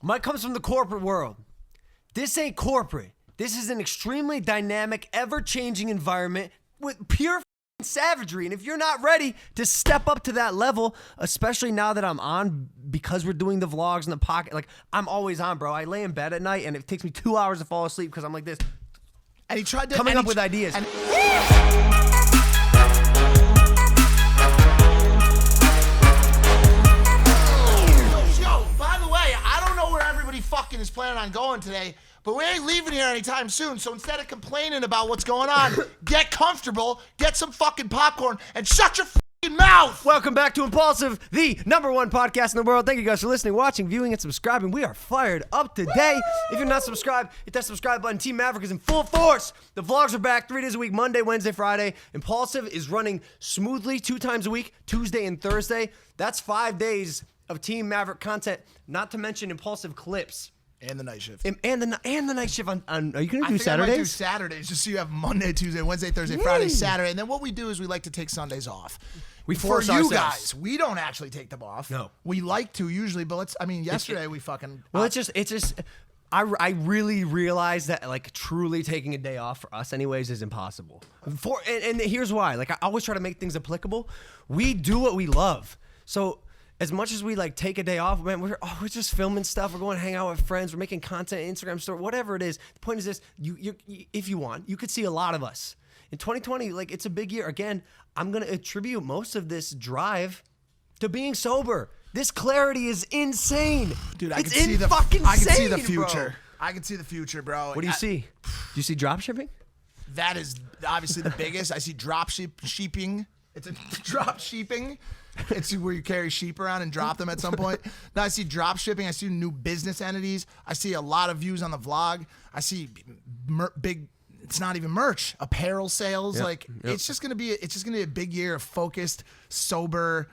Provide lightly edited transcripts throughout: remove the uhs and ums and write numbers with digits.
Mike comes from the corporate world. This ain't corporate. This is an extremely dynamic, ever-changing environment with pure savagery. And if you're not ready to step up to that level, especially now that I'm on, because we're doing the vlogs in the pocket, like I'm always on, bro. I lay in bed at night and it takes me 2 hours to fall asleep because I'm like this. And he tried to coming up with ideas. Yo, by the way, I don't know where everybody fucking is planning on going today, but we ain't leaving here anytime soon. So instead of complaining about what's going on, get comfortable, get some fucking popcorn, and shut your fucking mouth. Welcome back to Impaulsive, the #1 podcast in the world. Thank you guys for listening, watching, viewing, and subscribing. We are fired up today. If you're not subscribed, hit that subscribe button. Team Maverick is in full force. The vlogs are back 3 days a week, Monday, Wednesday, Friday. Impaulsive is running smoothly 2 times a week, Tuesday and Thursday. That's 5 days of Team Maverick content, not to mention Impaulsive clips. And the night shift. And the night shift on are you going to do Saturdays? I might do Saturdays just so you have Monday, Tuesday, Wednesday, Thursday, Friday, Saturday. And then what we do is we like to take Sundays off. We force For you ourselves. guys, we don't actually take them off. No. We like to usually, but yesterday we fucking... Well, it's just... I really realize that, like, truly taking a day off for us anyways is impossible. And here's why. Like, I always try to make things applicable. We do what we love. So... as much as we like take a day off, man, we're just filming stuff. We're going to hang out with friends. We're making content, Instagram story, whatever it is. The point is this: you if you want, you could see a lot of us in 2020. Like it's a big year. Again, I'm gonna attribute most of this drive to being sober. This clarity is insane, dude. I can see the future. Bro. I can see the future, bro. What do you see? Do you see drop shipping? That is obviously the biggest. I see drop sheeping. It's a drop sheeping. It's where you carry sheep around and drop them at some point. Now I see drop shipping. I see new business entities. I see a lot of views on the vlog. I see big. It's not even merch. Apparel sales. Yep. It's just gonna be a big year of focused, sober,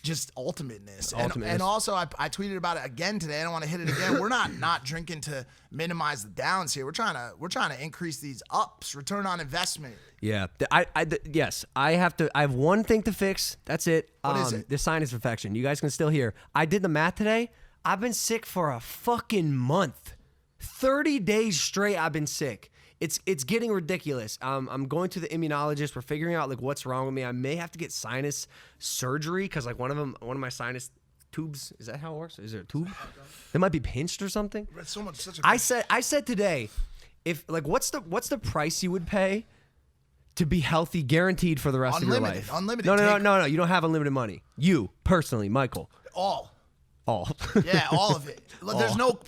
just ultimateness. And also I tweeted about it again today. I don't want to hit it again. We're not drinking to minimize the downs here. We're trying to increase these ups, return on investment. Yeah. Yes. I have one thing to fix. That's it. What is it? The sinus infection. You guys can still hear. I did the math today. I've been sick for a fucking month. 30 days straight I've been sick. It's getting ridiculous. I'm going to the immunologist. We're figuring out like what's wrong with me. I may have to get sinus surgery because like one of my sinus tubes. Is that how it works? Is there a tube? It might be pinched or something. I said today, if like what's the price you would pay to be healthy, guaranteed for the rest of your life? Unlimited. No. You don't have unlimited money. You personally, Michael. All. Yeah, all of it.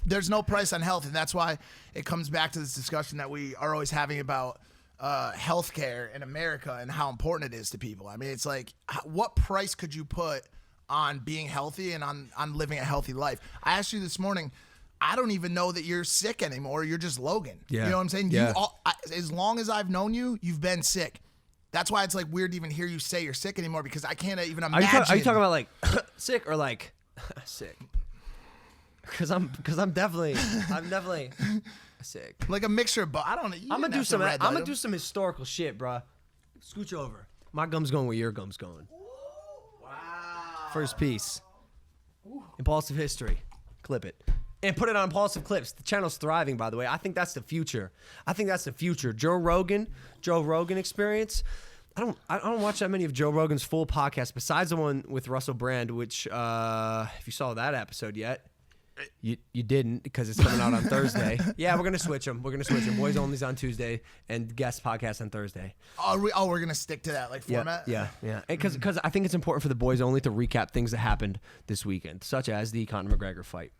There's no price on health, and that's why it comes back to this discussion that we are always having about healthcare in America and how important it is to people. I mean, it's like, what price could you put on being healthy and on living a healthy life? I asked you this morning, I don't even know that you're sick anymore. You're just Logan. Yeah. You know what I'm saying? Yeah. As long as I've known you, you've been sick. That's why it's like weird to even hear you say you're sick anymore because I can't even imagine. Are you talking about like sick or like sick? Because I'm definitely sick. Like a mixture of both. I don't know. I'm gonna do some historical shit, bro. Scooch over. My gum's going where your gum's going. Wow. First piece. Impaulsive history. Clip it. And put it on Impaulsive Clips. The channel's thriving, by the way. I think that's the future. Joe Rogan experience. I don't watch that many of Joe Rogan's full podcasts besides the one with Russell Brand, which if you saw that episode yet, you didn't because it's coming out on Thursday. Yeah, we're gonna switch them. Boys Only's on Tuesday and guest podcast on Thursday. We're gonna stick to that format. Yeah. Because I think it's important for the Boys Only to recap things that happened this weekend, such as the Conor McGregor fight.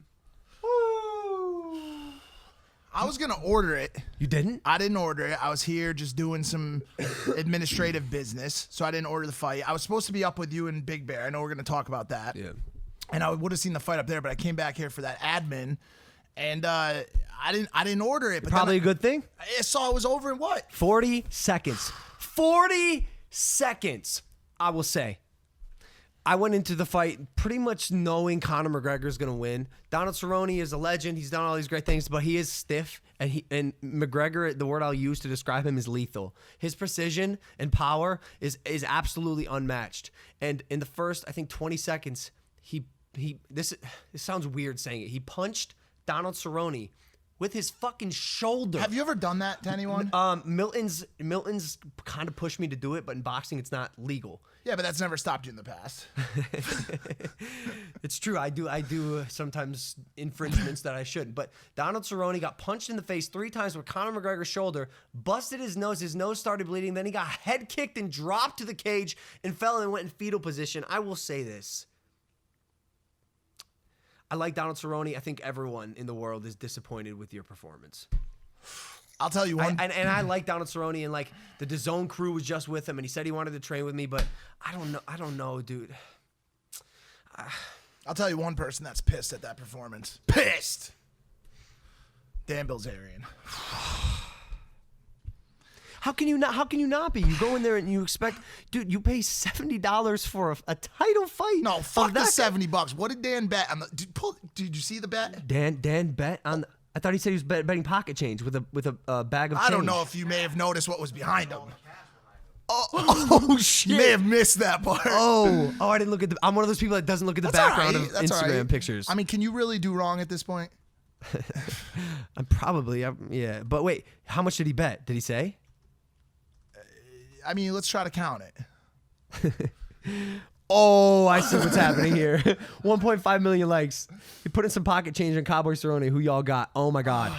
I was going to order it. You didn't? I didn't order it. I was here just doing some administrative business, so I didn't order the fight. I was supposed to be up with you and Big Bear. I know we're going to talk about that. Yeah. And I would have seen the fight up there, but I came back here for that admin, and I didn't order it. But probably a good thing. I saw it was over in what? 40 seconds. 40 seconds, I will say. I went into the fight pretty much knowing Conor McGregor is going to win. Donald Cerrone is a legend. He's done all these great things, but he is stiff. And McGregor, the word I'll use to describe him is lethal. His precision and power is absolutely unmatched. And in the first, I think, 20 seconds, this sounds weird saying it. He punched Donald Cerrone with his fucking shoulder. Have you ever done that to anyone? Milton's kind of pushed me to do it, but in boxing it's not legal. Yeah, but that's never stopped you in the past. It's true. I do sometimes infringements that I shouldn't. But Donald Cerrone got punched in the face 3 times with Conor McGregor's shoulder, busted his nose. His nose started bleeding. Then he got head kicked and dropped to the cage and fell and went in fetal position. I will say this. I like Donald Cerrone. I think everyone in the world is disappointed with your performance. I'll tell you one. And I like Donald Cerrone, and like the DAZN crew was just with him, and he said he wanted to train with me, but I don't know, dude. I'll tell you one person that's pissed at that performance. Pissed. Dan Bilzerian. How can you not be? You go in there and you expect, dude, you pay $70 for a title fight. No, fuck the $70. What did Dan bet on the? Did you see the bet? Dan bet on. I thought he said he was betting pocket change with a bag of change. I don't know if you may have noticed what was behind him. Oh shit! You may have missed that part. Oh, I didn't look at the. I'm one of those people that doesn't look at the background of Instagram pictures. I mean, can you really do wrong at this point? Yeah. But wait, how much did he bet? Did he say? I mean, let's try to count it. Oh, I see what's happening here. 1.5 million likes. He put in some pocket change on Cowboy Cerrone, who y'all got. Oh my god.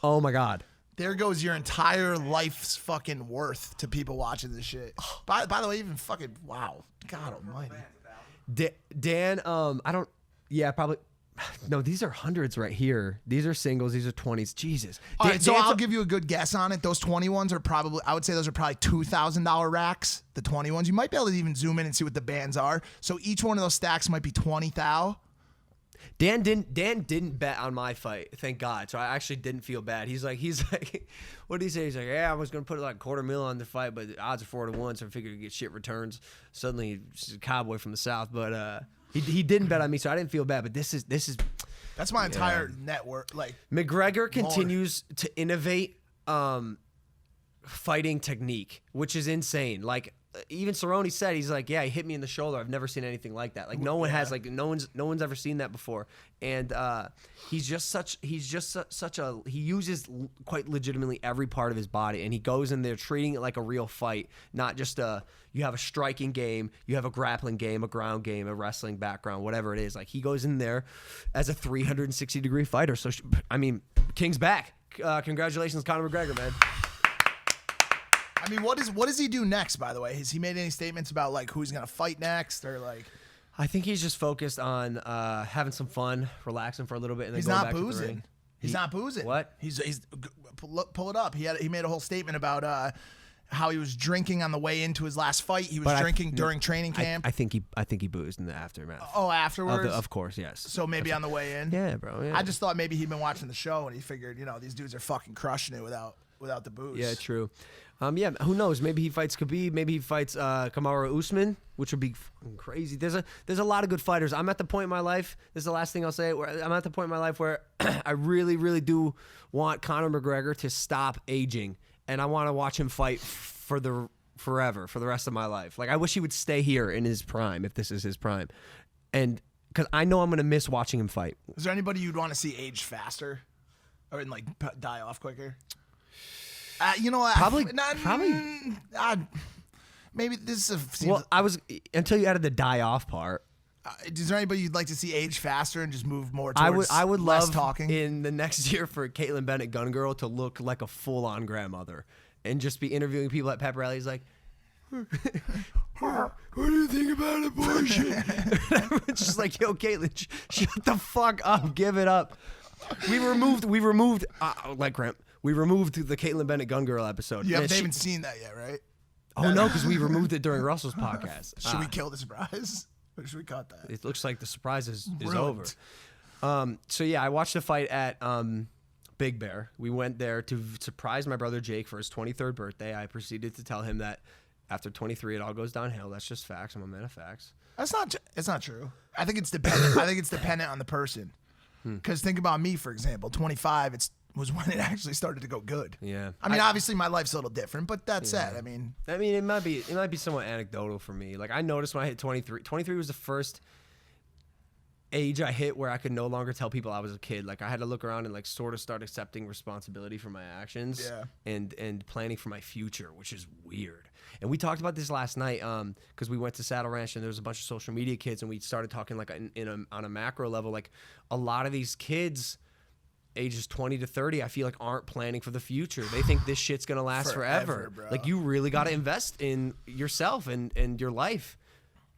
Oh my god. There goes your entire life's fucking worth to people watching this shit. By the way, even fucking wow. God almighty. Dan, I don't. Yeah, probably. No, these are hundreds right here. These are singles. These are 20s. Jesus. All right, so I'll give you a good guess on it. Those 20 ones are probably, I would say those are probably $2,000 racks. The 20 ones. You might be able to even zoom in and see what the bands are. So each one of those stacks might be 20 thou. Dan didn't bet on my fight, thank God. So I actually didn't feel bad. He's like, what did he say? He's like, yeah, I was gonna put like $250,000 on the fight, but the odds are 4-1, so I figured to get shit returns. Suddenly, he's a cowboy from the South, but he didn't bet on me, so I didn't feel bad. But this is that's my entire network. Like McGregor continues to innovate fighting technique, which is insane. Like even Cerrone said, he's like, yeah, he hit me in the shoulder. I've never seen anything like that. Like no one has, like no one's ever seen that before. And he uses quite legitimately every part of his body, and he goes in there treating it like a real fight, not just you have a striking game, you have a grappling game, a ground game, a wrestling background, whatever it is. Like he goes in there as a 360-degree fighter. So I mean, King's back. Congratulations, Conor McGregor, man. I mean, what does he do next, by the way? Has he made any statements about like who's gonna fight next, or like? I think he's just focused on having some fun, relaxing for a little bit, and then he's going not back to the boozing. ring. He's not boozing. What? He's pull it up. He made a whole statement about how he was drinking on the way into his last fight. He was drinking during training camp. I think he boozed in the aftermath. Oh, afterwards? Of course, yes. So maybe on the way in. Yeah, bro. Yeah. I just thought maybe he'd been watching the show and he figured, these dudes are fucking crushing it without the booze. Yeah, true. Yeah, who knows? Maybe he fights Khabib. Maybe he fights Kamaru Usman, which would be fucking crazy. There's a lot of good fighters. I'm at the point in my life. This is the last thing I'll say. Where I'm at the point in my life where I really, really do want Conor McGregor to stop aging, and I want to watch him fight forever, for the rest of my life. Like I wish he would stay here in his prime, if this is his prime, and because I know I'm gonna miss watching him fight. Is there anybody you'd want to see age faster, or like die off quicker? Probably. Maybe this is. I was until you added the die off part. Is there anybody you'd like to see age faster and just move more towards I would less love talking? In the next year for Kaitlin Bennett Gun Girl to look like a full on grandmother and just be interviewing people at pep rallies like, what do you think about abortion? It's just like, yo, Kaitlin, shut the fuck up, give it up. We removed the Kaitlin Bennett Gun Girl episode. You haven't even seen that yet, right? Oh no, because we removed it during Russell's podcast. Should we kill the surprise? Or should we cut that? It looks like the surprise is Ruined. over. So yeah, I watched the fight at Big Bear. We went there to surprise my brother Jake for his 23rd birthday. I proceeded to tell him that after 23, it all goes downhill. That's just facts. I'm a man of facts. It's not true. I think it's dependent. I think it's dependent on the person. Because think about me, for example. 25, was when it actually started to go good. Yeah. I mean, obviously my life's a little different, but that said, I mean, it might be somewhat anecdotal for me. Like I noticed when I hit 23. 23 was the first. age I hit where I could no longer tell people I was a kid. Like I had to look around and like sort of start accepting responsibility for my actions and planning for my future, which is weird. And we talked about this last night because we went to Saddle Ranch and there was a bunch of social media kids and we started talking like on a macro level. Like a lot of these kids ages 20 to 30, I feel like aren't planning for the future. They think this shit's going to last forever. Bro. Like you really got to invest in yourself and your life.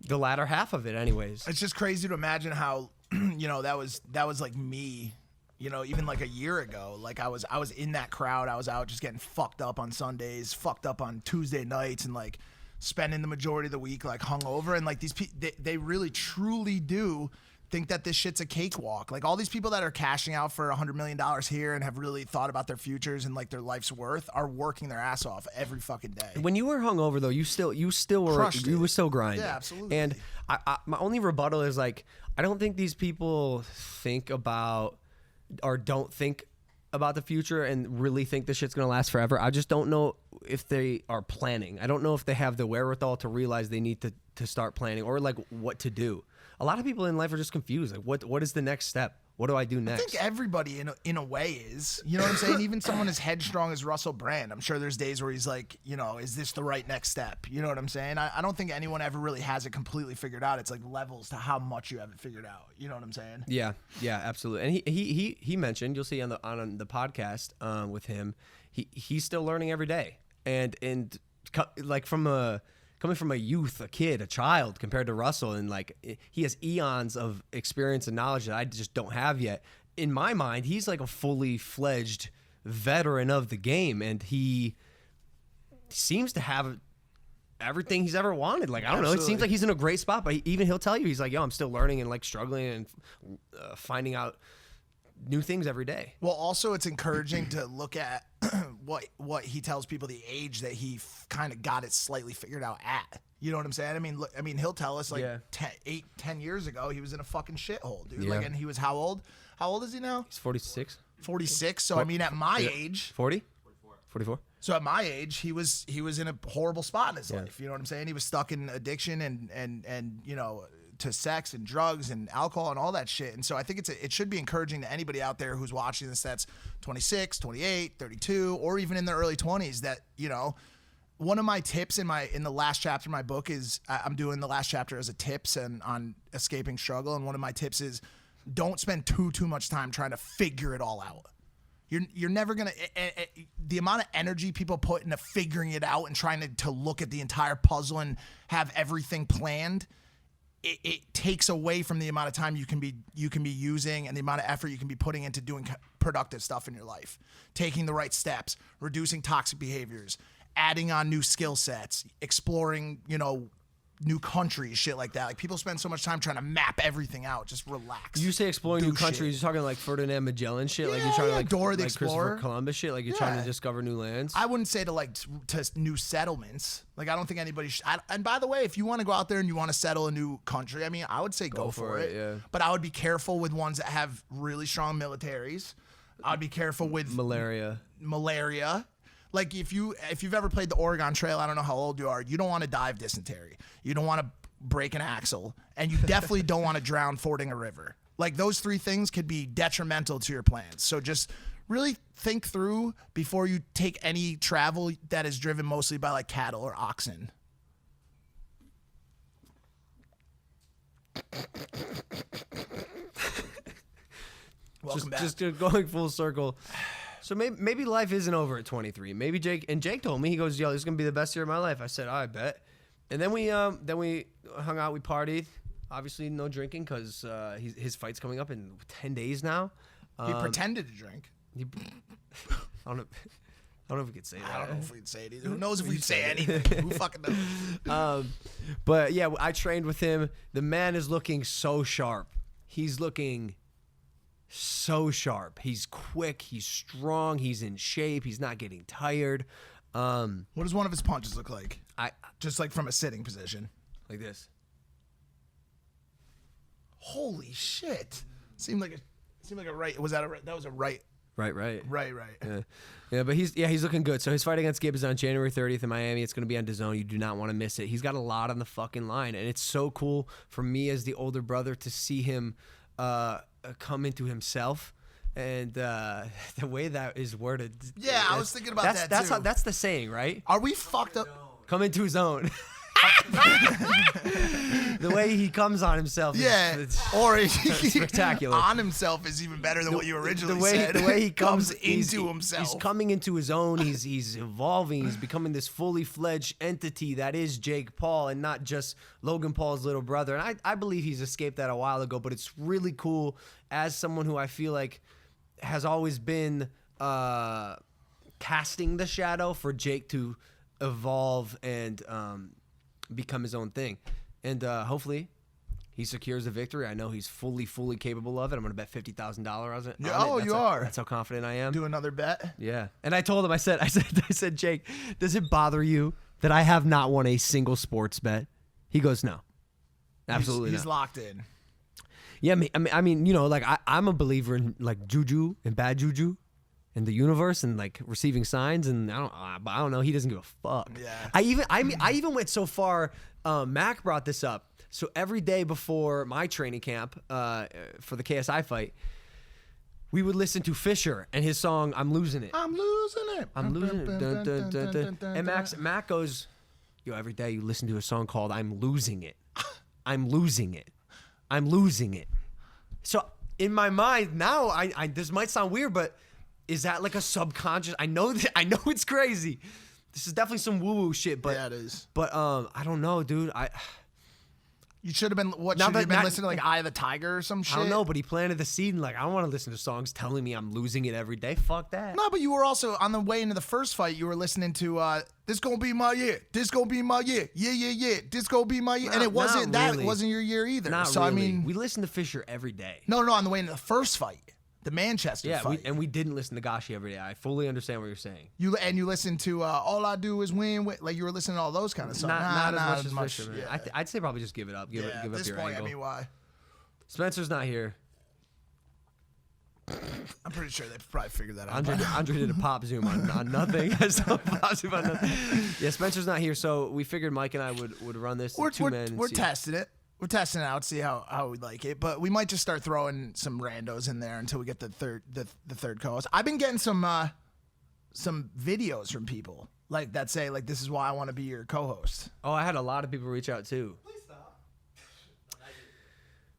The latter half of it anyways. It's just crazy to imagine how, that was like me, even like a year ago. Like I was in that crowd. I was out just getting fucked up on Sundays, fucked up on Tuesday nights, and like spending the majority of the week like hungover. And like these people, they really truly do think that this shit's a cakewalk. Like all these people that are cashing out for $100 million here and have really thought about their futures and like their life's worth are working their ass off every fucking day. When you were hungover though, you still were still grinding. Yeah, absolutely. And my only rebuttal is like, I don't think these people think about or don't think about the future and really think this shit's gonna last forever. I just don't know if they are planning. I don't know if they have the wherewithal to realize they need to start planning or like what to do. A lot of people in life are just confused. Like, what is the next step? What do I do next? I think everybody in a way is. You know what I'm saying? Even someone as headstrong as Russell Brand, I'm sure there's days where he's like, is this the right next step? You know what I'm saying? I don't think anyone ever really has it completely figured out. It's like levels to how much you have it figured out. You know what I'm saying? Yeah, absolutely. And he mentioned, you'll see on the podcast with him, he's still learning every day. And like coming from a youth, a kid, a child compared to Russell, and like he has eons of experience and knowledge that I just don't have yet. In my mind, he's like a fully fledged veteran of the game, and he seems to have everything he's ever wanted. Like, I don't know, it seems like he's in a great spot, but he'll tell you, he's like, yo, I'm still learning and like struggling and finding out new things every day. Well, also it's encouraging to look at what he tells people the age that he kind of got it slightly figured out at. You know what I'm saying? I mean, he'll tell us like 10 years ago he was in a fucking shithole, dude. Like, and he was how old? How old is he now? He's 46. 46. So I mean, at my age, 40, 44. So at my age, he was in a horrible spot in his life. You know what I'm saying? He was stuck in addiction and to sex and drugs and alcohol and all that shit. And so I think it should be encouraging to anybody out there who's watching this that's 26, 28, 32, or even in their early 20s that, one of my tips in the last chapter of my book is I'm doing the last chapter as a tips and on escaping struggle. And one of my tips is don't spend too much time trying to figure it all out. You're never going to, the amount of energy people put into figuring it out and trying to look at the entire puzzle and have everything planned, it takes away from the amount of time you can be using and the amount of effort you can be putting into doing productive stuff in your life, taking the right steps, reducing toxic behaviors, adding on new skill sets, exploring, new countries, shit like that. Like people spend so much time trying to map everything out. Just relax. You say exploring new countries, you're talking like Ferdinand Magellan shit, like you're trying to like Dora the like Explorer, Christopher Columbus shit, like you're trying to discover new lands. I wouldn't say to new settlements. Like I don't think anybody and by the way, if you want to go out there and you want to settle a new country, I mean, I would say go for it. Yeah. But I would be careful with ones that have really strong militaries. I'd be careful with malaria. Like if you've ever played the Oregon Trail, I don't know how old you are, you don't want to die of dysentery. You don't want to break an axle, and you definitely don't want to drown fording a river. Like those three things could be detrimental to your plans. So just really think through before you take any travel that is driven mostly by like cattle or oxen. Welcome back. Just going full circle. So maybe life isn't over at 23. Maybe Jake told me, he goes, yo, this is gonna be the best year of my life. I said, I bet. And then we hung out, we partied. Obviously, no drinking because his fight's coming up in 10 days now. He pretended to drink. I don't know if we could say that. I don't know if we'd say it either. Who knows if we'd say anything? Who fucking knows? But yeah, I trained with him. The man is looking so sharp. He's looking so sharp. He's quick. He's strong. He's in shape. He's not getting tired. What does one of his punches look like? Just like from a sitting position. Like this. Holy shit! Seemed like a right. Was that a right? That was a right. Right. Yeah, but he's looking good. So his fight against Gibb is on January 30th in Miami. It's going to be on DAZN. You do not want to miss it. He's got a lot on the fucking line, and it's so cool for me as the older brother to see him come into himself. And the way that is worded. Yeah, I was thinking about that too. That's the saying, right? Are we fucked up? Come into his own. The way he comes on himself. Or spectacular. On himself is even better than what you originally said. The way he comes into himself. He's coming into his own. He's evolving. He's becoming this fully fledged entity that is Jake Paul and not just Logan Paul's little brother. And I believe he's escaped that a while ago, but it's really cool as someone who I feel like has always been casting the shadow for Jake to evolve and become his own thing. And hopefully he secures the victory. I know he's fully capable of it. I'm going to bet $50,000 on it. Oh, you are? That's how confident I am. Do another bet? Yeah. And I told him, I said, Jake, does it bother you that I have not won a single sports bet? He goes, no. Absolutely He's not. locked in. Yeah, I mean, you know, like I'm a believer in like juju and bad juju and the universe and like receiving signs, and I don't know. He doesn't give a fuck. Yeah. I even went so far. Mac brought this up. So every day before my training camp for the KSI fight, we would listen to Fisher and his song "I'm Losing It." I'm losing it. I'm losing it. Dun, dun, dun, dun. And Mac goes, yo, every day you listen to a song called "I'm Losing It." I'm losing it. I'm losing it. So in my mind now, I this might sound weird, but is that like a subconscious? I know it's crazy. This is definitely some woo-woo shit, but yeah, it is. But I don't know, dude. You should have been. What should you have been listening to, like Eye of the Tiger or some shit? I don't know, but he planted the seed, and like I don't want to listen to songs telling me I'm losing it every day. Fuck that. No, but you were also on the way into the first fight. You were listening to "This Gonna Be My Year." This gonna be my year. Yeah. This gonna be my year. And it wasn't that. Really. It wasn't your year either. Not so really. I mean, we listen to Fisher every day. No, on the way into the first fight. The Manchester fight. And we didn't listen to Gashi every day. I fully understand what you're saying. You listened to All I Do Is Win. Like you were listening to all those kind of songs. Not as much as Fisher, man. Yeah. I'd say probably just give it up. Give up at this your point, angle. I mean, why? Spencer's not here. I'm pretty sure they probably figured that out. Andre did a pop zoom on nothing. Pop zoom on nothing. Yeah, Spencer's not here, so we figured Mike and I would run this two men. We're testing it. We're testing it out, see how we like it. But we might just start throwing some randos in there until we get the third co-host. I've been getting some videos from people like that say like, this is why I want to be your co-host. Oh, I had a lot of people reach out too. Please stop.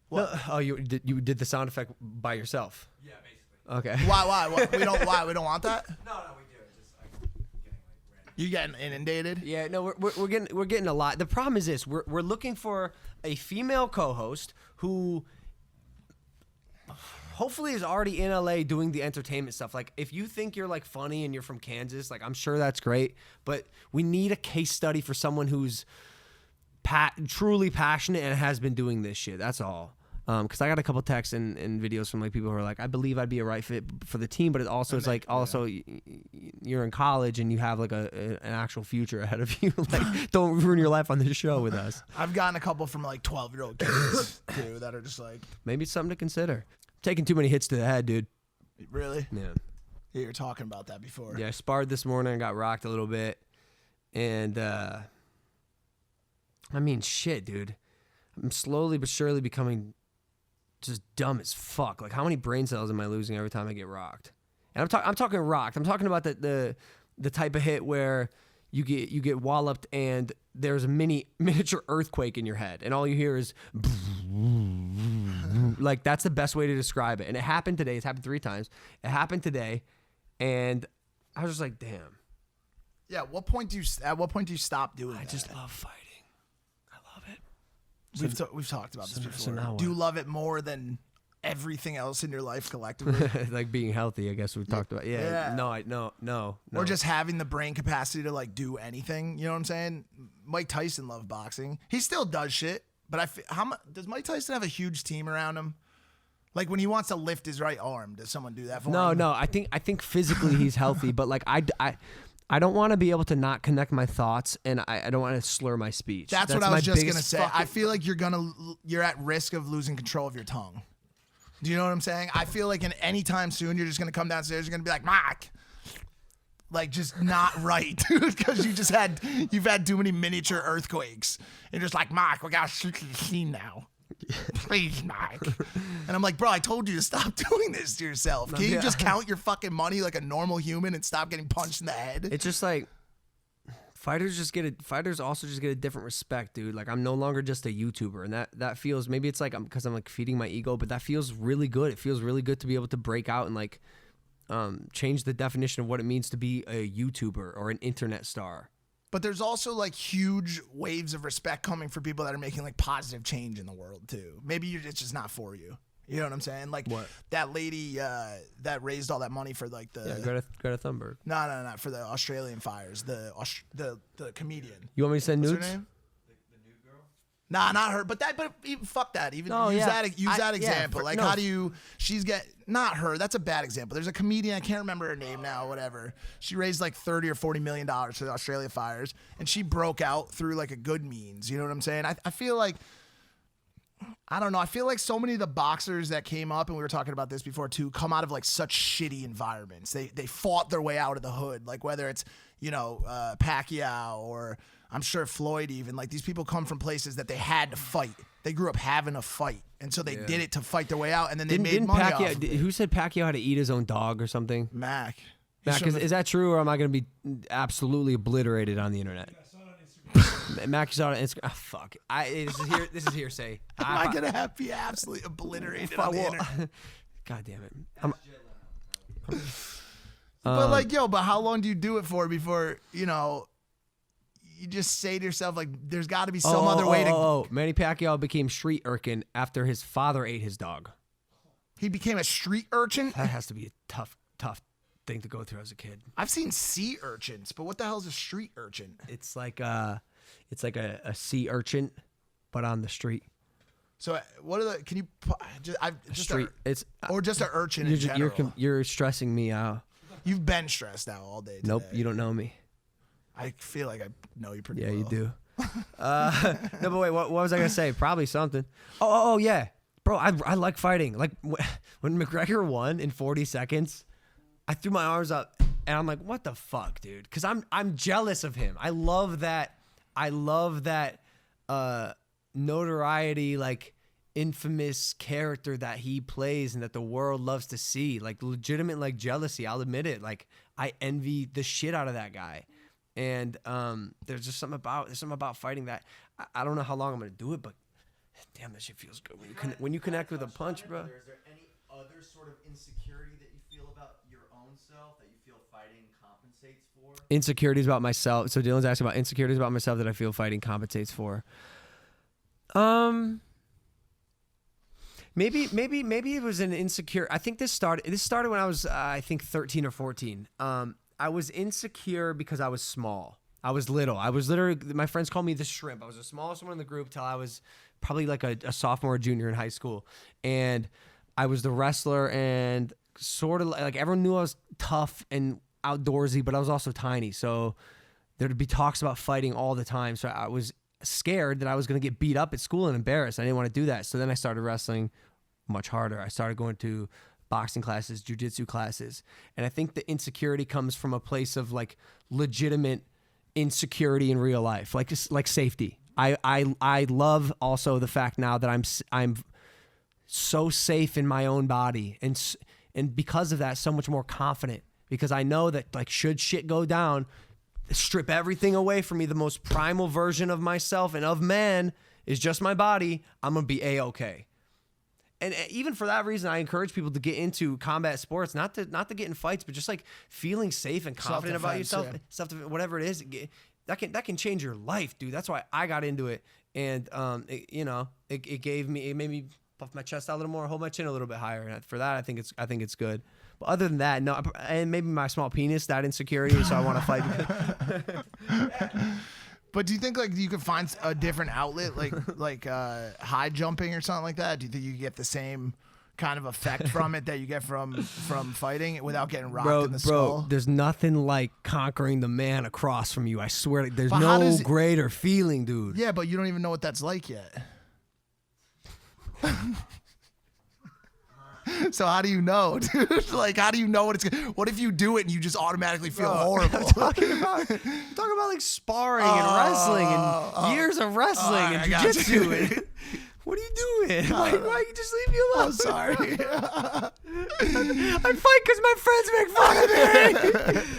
What? No, oh, you did the sound effect by yourself? Yeah, basically. Okay. Why? We don't want that? No, we do. It's just like getting like random. You getting inundated? Yeah, no, we're getting a lot. The problem is this: we're looking for a female co-host who hopefully is already in LA doing the entertainment stuff. Like, if you think you're like funny and you're from Kansas, like I'm sure that's great, but we need a case study for someone who's truly passionate and has been doing this shit. That's all. Because I got a couple texts and videos from like people who are like, I believe I'd be a right fit for the team, but it also is like you're in college and you have like an actual future ahead of you. Like, don't ruin your life on this show with us. I've gotten a couple from like 12-year-old kids too that are just like, maybe it's something to consider. Taking too many hits to the head, dude. Really? Yeah. Yeah, you were talking about that before. Yeah, I sparred this morning and got rocked a little bit, and I mean, shit, dude. I'm slowly but surely becoming just dumb as fuck. Like, how many brain cells am I losing every time I get rocked? And I'm talking rocked. I'm talking about the type of hit where you get walloped and there's a miniature earthquake in your head, and all you hear is like, that's the best way to describe it. And it happened today. It's happened 3 times. It happened today, and I was just like, damn. Yeah. At what point do you stop doing that? I just love fighting. I love it. We've talked about this before. So now do you love it more than everything else in your life collectively? Like being healthy, I guess we've talked about. Yeah. No. Or just having the brain capacity to like do anything. You know what I'm saying? Mike Tyson loved boxing. He still does shit, but does Mike Tyson have a huge team around him? Like when he wants to lift his right arm, does someone do that for him? No. I think physically he's healthy, but like I don't want to be able to not connect my thoughts, and I don't want to slur my speech. That's what I was just gonna say. I feel like you're at risk of losing control of your tongue. Do you know what I'm saying? I feel like in any time soon you're just gonna come downstairs, you're gonna be like, Mark, like just not right, dude, because you've had too many miniature earthquakes. And just like, Mark, we gotta shoot the scene now. Please, Mike. And I'm like, bro, I told you to stop doing this to yourself. Can you just count your fucking money like a normal human and stop getting punched in the head? It's just like fighters also just get a different respect, dude. Like I'm no longer just a YouTuber, and that feels, maybe it's like because I'm like feeding my ego, but that feels really good. It feels really good to be able to break out and like change the definition of what it means to be a YouTuber or an internet star. But there's also like huge waves of respect coming for people that are making like positive change in the world too. Maybe it's just not for you. You know what I'm saying? Like what? That lady that raised all that money for like the Greta Thunberg. No, for the Australian fires. The comedian. You want me to send What's nudes? her name? The new girl? Nah, not her. But even fuck that. Even No, use yeah. that example. Yeah, like how do you? Not her. That's a bad example. There's a comedian. I can't remember her name now. Whatever. She raised like $30 or $40 million for the Australia fires, and she broke out through like a good means. You know what I'm saying? I feel like. I don't know. I feel like so many of the boxers that came up, and we were talking about this before too, come out of like such shitty environments. They fought their way out of the hood. Like whether it's, Pacquiao or I'm sure Floyd even. Like these people come from places that they had to fight. They grew up having to fight. And so they did it to fight their way out, and then they made money off of it. Who said Pacquiao had to eat his own dog or something? Mac, is that true, or am I going to be absolutely obliterated on the internet? Mac saw it on Instagram. Oh, fuck. This is hearsay. Am I going to be absolutely obliterated on the internet? God damn it. But how long do you do it for before, you just say to yourself, like, there's got to be some other way to... Manny Pacquiao became street urchin after his father ate his dog. He became a street urchin? That has to be a tough thing to go through as a kid. I've seen sea urchins, but what the hell is a street urchin? It's like a sea urchin, but on the street. So what are the? Can you just street? Or just an urchin in general? You're stressing me out. You've been stressed out all day today. Nope, you don't know me. I feel like I know you pretty well. Yeah, you do. No, but wait, what was I gonna say? Probably something. Oh yeah, bro. I like fighting. Like when McGregor won in 40 seconds, I threw my arms up and I'm like, what the fuck, dude? Because I'm jealous of him. I love that notoriety, like infamous character that he plays and that the world loves to see. Like legitimate like jealousy. I'll admit it. Like I envy the shit out of that guy. And there's just something about fighting that I don't know how long I'm gonna do it, but damn, that shit feels good when you connect with a punch, bro. Is there any other sort of insecurity that you feel about your own self that you feel fighting compensates for? Insecurities about myself. So Dylan's asking about insecurities about myself that I feel fighting compensates for. Maybe it was an insecure. I think this started when I was I think 13 or 14. I was insecure because I was small. I was little. I was literally, my friends called me the shrimp. I was the smallest one in the group till I was probably like a sophomore or junior in high school. And I was the wrestler, and sort of like everyone knew I was tough and outdoorsy, but I was also tiny. So there'd be talks about fighting all the time. So I was scared that I was going to get beat up at school and embarrassed. I didn't want to do that. So then I started wrestling much harder. I started going to boxing classes, jiu-jitsu classes. And I think the insecurity comes from a place of like legitimate insecurity in real life, like safety. I love also the fact now that I'm so safe in my own body, and because of that, so much more confident, because I know that like should shit go down, strip everything away from me, the most primal version of myself and of man is just my body, I'm gonna be A-okay. And even for that reason, I encourage people to get into combat sports, not to get in fights, but just like feling safe and confident about yourself, whatever it is. That can change your life, dude. That's why I got into it, and it made me puff my chest out a little more, hold my chin a little bit higher. And for that, I think it's good. But other than that, no. And maybe my small penis, that insecurity, so I want to fight. But do you think like you could find a different outlet, like high jumping or something like that? Do you think you could get the same kind of effect from it that you get from fighting without getting rocked in the skull? Bro, there's nothing like conquering the man across from you. I swear, there's no greater feeling, dude. Yeah, but you don't even know what that's like yet. So how do you know, dude? Like, how do you know what it's? What if you do it and you just automatically feel horrible? I'm talking about like sparring and wrestling and years of wrestling and jiu-jitsu. What are you doing? Why you just leave me alone? I'm sorry. I fight because my friends make fun of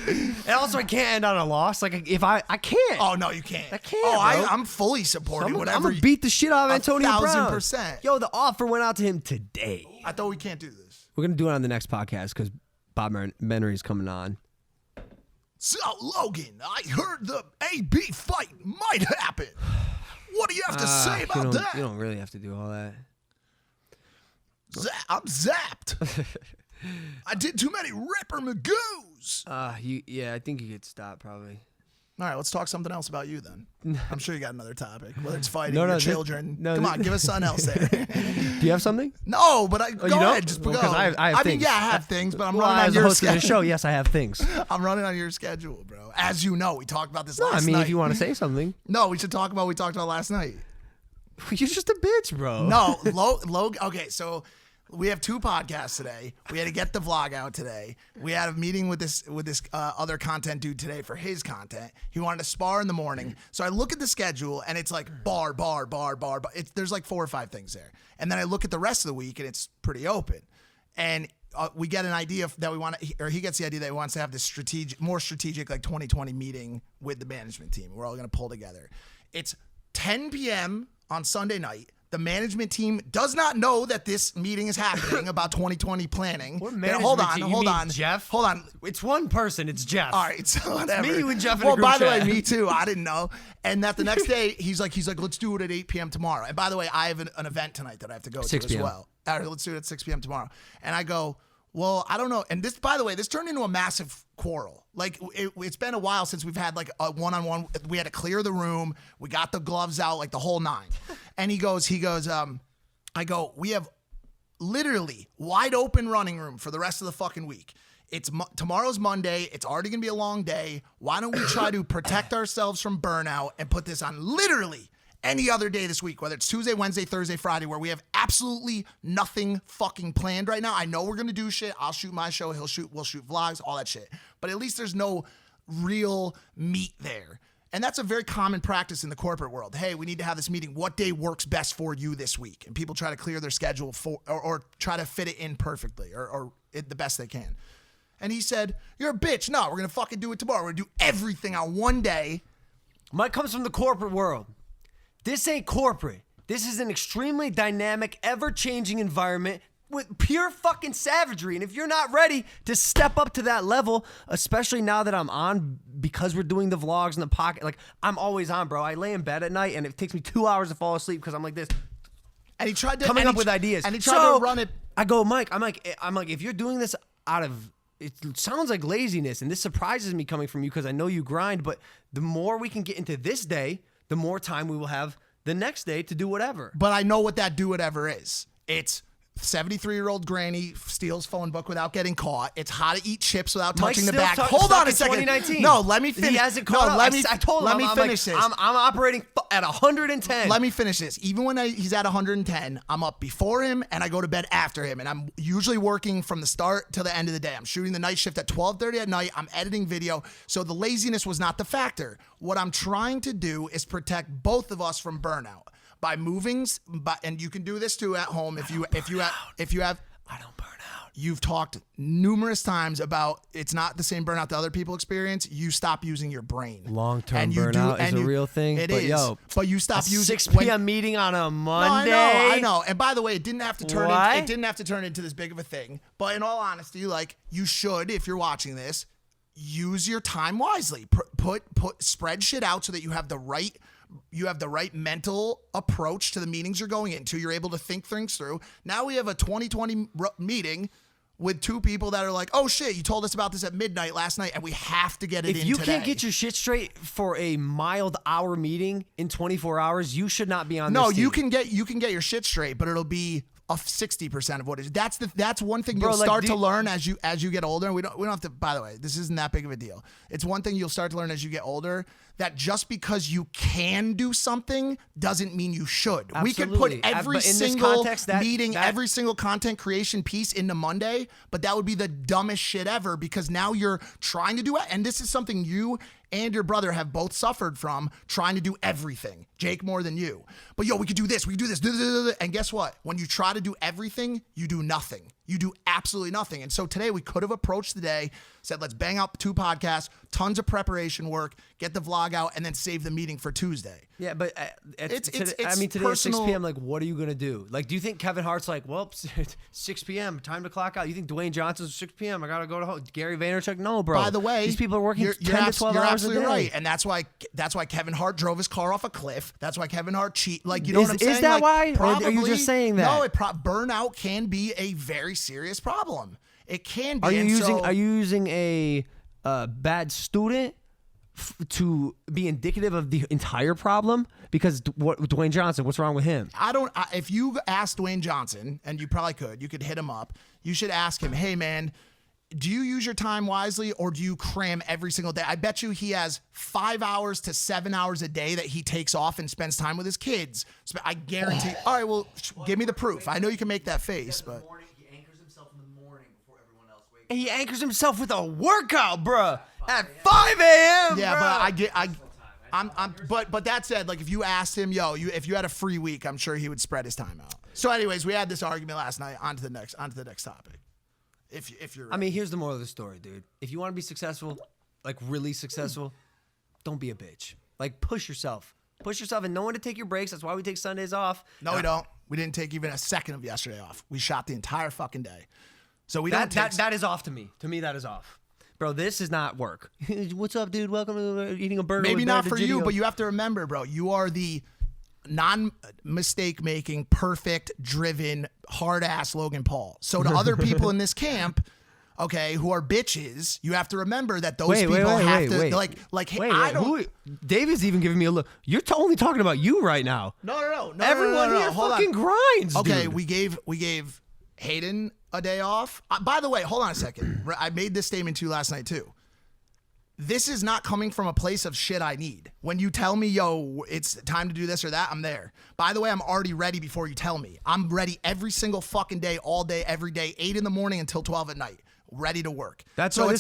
me. And also, I can't end on a loss. Like, if I can't. Oh, no, you can't. I can't, Oh, bro. I'm fully supporting I'm whatever. going to beat the shit out of Antonio Brown. 1,000%. Yo, the offer went out to him today. I thought we can't do this. We're going to do it on the next podcast because Bob Menery is coming on. So, Logan, I heard the AB fight might happen. What do you have to say about that? You don't really have to do all that. I'm zapped. I did too many Ripper Magoos. Yeah, I think you could stop probably. All right, let's talk something else about you then. I'm sure you got another topic, whether it's fighting No, your children. no, Come on, give us something else there. Do you have something? No, but go you don't? ahead, just go. Well, 'cause I have I mean, things. yeah, I have things, but I'm Well, running on as the your host of the schedule. show, yes, I have things. I'm running on your schedule, bro. As you know, we talked about this No, last I mean, night. if you want to say something. No, we should talk about what we talked about last night. You're just a bitch, bro. No, Logan. Okay, so we have 2 podcasts today. We had to get the vlog out today. We had a meeting with this other content dude today for his content. He wanted to spar in the morning. So I look at the schedule and it's like bar. There's like 4 or 5 things there. And then I look at the rest of the week and it's pretty open. And we get an idea that we want to, or he gets the idea that he wants to have this more strategic like 2020 meeting with the management team. We're all going to pull together. It's 10 p.m. on Sunday night. The management team does not know that this meeting is happening about 2020 planning. What Then management hold on, team? You hold mean on. Jeff? Hold on. It's one person. It's Jeff. All right, so whatever. me, you, and Jeff in a Well, group by the way, chat. me too. I didn't know. And that the next day, he's like, let's do it at 8 p.m. tomorrow. And by the way, I have an event tonight that I have to go to 6 as p.m. well. All right, let's do it at 6 p.m. tomorrow. And I go, well, I don't know. And this, by the way, this turned into a massive quarrel. Like, it's been a while since we've had like a one-on-one. We had to clear the room. We got the gloves out, like the whole 9. And he goes, I go, we have literally wide open running room for the rest of the fucking week. Tomorrow's Monday. It's already going to be a long day. Why don't we try to protect ourselves from burnout and put this on literally any other day this week, whether it's Tuesday, Wednesday, Thursday, Friday, where we have absolutely nothing fucking planned right now. I know we're going to do shit. I'll shoot my show. We'll shoot vlogs, all that shit. But at least there's no real meat there. And that's a very common practice in the corporate world. Hey, we need to have this meeting. What day works best for you this week? And people try to clear their schedule or try to fit it in perfectly or the best they can. And he said, you're a bitch. No, we're going to fucking do it tomorrow. We're going to do everything on one day. Mike comes from the corporate world. This ain't corporate. This is an extremely dynamic, ever-changing environment with pure fucking savagery. And if you're not ready to step up to that level, especially now that I'm on because we're doing the vlogs in the pocket, like I'm always on, bro. I lay in bed at night and it takes me 2 hours to fall asleep because I'm like this. And he tried to coming up with ideas. And he tried to run it. I go, Mike, I'm like, if you're doing this out of, it sounds like laziness, and this surprises me coming from you because I know you grind, but the more we can get into this day, the more time we will have the next day to do whatever. But I know what that do whatever is. It's 73-year-old granny steals phone book without getting caught. It's how to eat chips without touching the back. Hold on a second. 2019. No, let me finish. He hasn't caught up. I told him. Let me finish this. I'm operating at 110. Let me finish this. Even when he's at 110, I'm up before him and I go to bed after him. And I'm usually working from the start to the end of the day. I'm shooting the night shift at 12:30 at night. I'm editing video. So the laziness was not the factor. What I'm trying to do is protect both of us from burnout. By moving, and you can do this too at home if you have. I don't burn out. You've talked numerous times about it's not the same burnout that other people experience. You stop using your brain. Long-term burnout is a real thing. It but is. Yo, but you stop using 6 p.m. meeting on a Monday. No, I know. And by the way, it didn't have to turn. What? It didn't have to turn into this big of a thing. But in all honesty, like you should, if you're watching this, use your time wisely. Spread shit out so that you have the right. You have the right mental approach to the meetings you're going into. You're able to think things through. Now we have a 2020 meeting with 2 people that are like, oh shit, you told us about this at midnight last night and we have to get it in If you today. can't get your shit straight for a mild hour meeting in 24 hours, you should not be on this team. you can get your shit straight, but it'll be of 60% of what it is. That's one thing Bro, you'll like, start to learn as you get older. And we don't have to, by the way, this isn't that big of a deal. It's one thing you'll start to learn as you get older, that just because you can do something doesn't mean you should. Absolutely. We can put every But in this single context, meeting, every single content creation piece into Monday, but that would be the dumbest shit ever because now you're trying to do it. And this is something you and your brother have both suffered from trying to do everything. Jake more than you. But yo, we could do this, we could do this. And guess what? When you try to do everything, you do nothing. You do absolutely nothing. And so today we could have approached the day, said, let's bang out 2 podcasts, tons of preparation work, get the vlog out, and then save the meeting for Tuesday. Yeah, but It's I mean, today personal- at 6 p.m., like, what are you going to do? Like, do you think Kevin Hart's like, well, 6 p.m., time to clock out? You think Dwayne Johnson's 6 p.m., I got to go to home? Gary Vaynerchuk? No, bro. By the way, these people are working 10 to 12 you're hours absolutely a day. right. And that's why Kevin Hart drove his car off a cliff. That's why Kevin Hart cheat. Like, you know what I'm saying? Is that like, why? Or are you just saying that? No, burnout can be a very serious problem. It can be. Are you using a bad student to be indicative of the entire problem? Because Dwayne Johnson, what's wrong with him? If you ask Dwayne Johnson, and you probably could, you could hit him up. You should ask him, hey man, do you use your time wisely or do you cram every single day? I bet you he has 5 hours to 7 hours a day that he takes off and spends time with his kids. I guarantee. All right, well, give me the proof. I know you can make that face, but. He anchors himself in the morning before everyone else wakes up. He anchors himself with a workout, bruh, at 5 a.m. Yeah, bruh. But that said, like if you asked him, if you had a free week, I'm sure he would spread his time out. So, anyways, we had this argument last night. On to the next topic. If you're, I mean, here's the moral of the story, dude. If you want to be successful, like really successful, don't be a bitch. Like push yourself, and know when to take your breaks. That's why we take Sundays off. No, we don't. We didn't take even a second of yesterday off. We shot the entire fucking day. So we don't. That is off to me. To me, that is off. Bro, this is not work. What's up, dude? Welcome to eating a burger. Maybe with not Brandon for you, Gidio. but you have to remember, bro, you are the non-mistake making, perfect, driven, hard-ass Logan Paul. So to other people in this camp, okay, who are bitches, you have to remember that those people have to like hey, I don't. David's even giving me a look. You're only talking about you right now. No. Everyone here Hold fucking on. grinds, Okay, dude. we gave Hayden a day off. By the way, hold on a second. I made this statement to you last night too. This is not coming from a place of shit I need. When you tell me, yo, it's time to do this or that, I'm there. By the way, I'm already ready before you tell me. I'm ready every single fucking day, all day, every day, 8 in the morning until 12 at night. Ready to work. That's why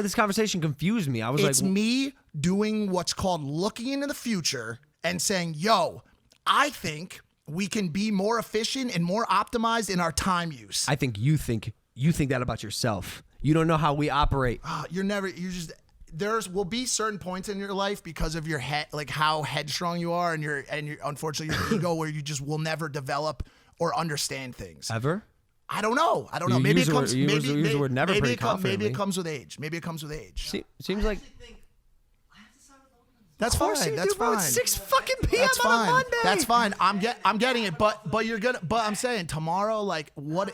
this conversation confused me. I was it's me doing what's called looking into the future and saying, yo, I think we can be more efficient and more optimized in our time use. I think you think that about yourself. You don't know how we operate. There will be certain points in your life because of your head, like how headstrong you are and your unfortunately your ego, where you just will never develop or understand things. Ever? I don't know. You Maybe use it the comes. word- you use the word never pretty Maybe it confidently. comes with age. Maybe it comes with age. Seems like. That's Of course fine. you That's do, bro. fine. It's 6 fucking p.m. That's on a fine. Monday. That's fine. I'm getting it. But I'm saying tomorrow, like what?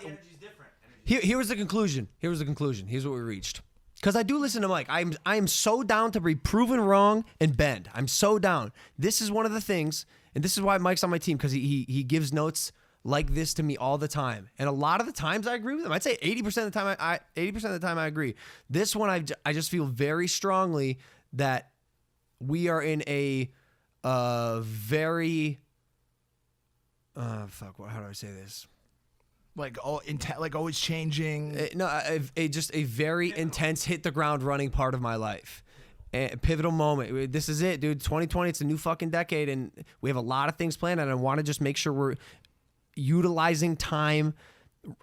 Here's the conclusion. Here's what we reached. Because I do listen to Mike. I am so down to be proven wrong and bend. I'm so down. This is one of the things, and this is why Mike's on my team, because he gives notes like this to me all the time. And a lot of the times I agree with him. I'd say 80% of the time 80% of the time I agree. This one I just feel very strongly that we are in a very how do I say this? Like always changing. Just a very intense hit the ground running part of my life. A pivotal moment. This is it, dude. 2020, it's a new fucking decade, and we have a lot of things planned, and I want to just make sure we're utilizing time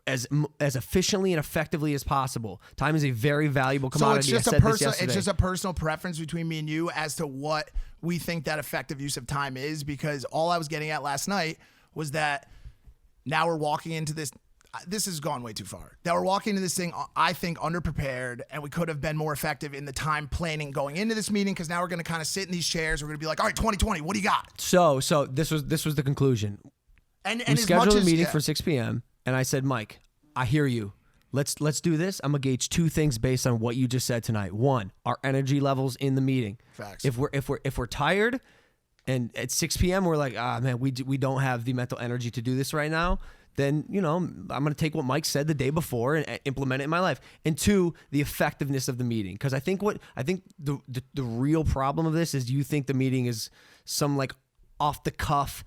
as efficiently and effectively as possible. Time is a very valuable commodity. So it's yesterday. just a personal preference between me and you as to what we think that effective use of time is, because all I was getting at last night was that now we're walking into this. This has gone way too far. That we're walking into this thing, I think, underprepared, and we could have been more effective in the time planning going into this meeting, because now we're going to kind of sit in these chairs. We're going to be like, all right, 2020, what do you got? So this was the conclusion. And we as scheduled much a as, meeting for 6 p.m. and I said, Mike, I hear you. Let's do this. I'm gonna gauge 2 things based on what you just said tonight. 1, our energy levels in the meeting. Facts. If we're tired, and at 6 p.m. we're like, man, we don't have the mental energy to do this right now, then, I'm going to take what Mike said the day before and implement it in my life. And 2, the effectiveness of the meeting. Because I think the real problem of this is you think the meeting is some like off the cuff,